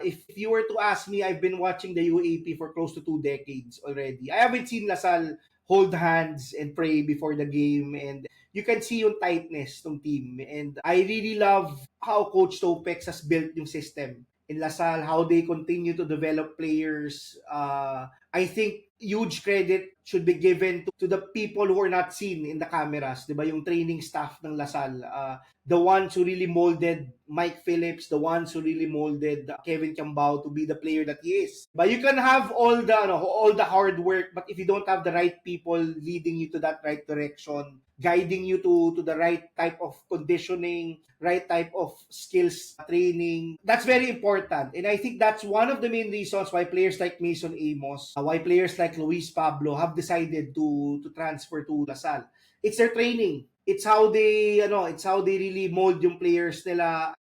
If you were to ask me, I've been watching the UAP for close to 2 decades already. I haven't seen Lasal hold hands and pray before the game, and you can see yung tightness ng team. And I really love how Coach Topex has built yung system in Lasal, how they continue to develop players. I think huge credit should be given to the people who are not seen in the cameras, 'di ba? Yung training staff ng Lasal, the ones who really molded Mike Phillips, the ones who really molded Kevin Cambao to be the player that he is. But you can have all the hard work, but if you don't have the right people leading you to that right direction, guiding you to the right type of conditioning, right type of skills training, that's very important. And I think that's one of the main reasons why players like Mason Amos, why players like Luis Pablo have decided to transfer to Lasal. It's their training. It's how they really mold yung players nila.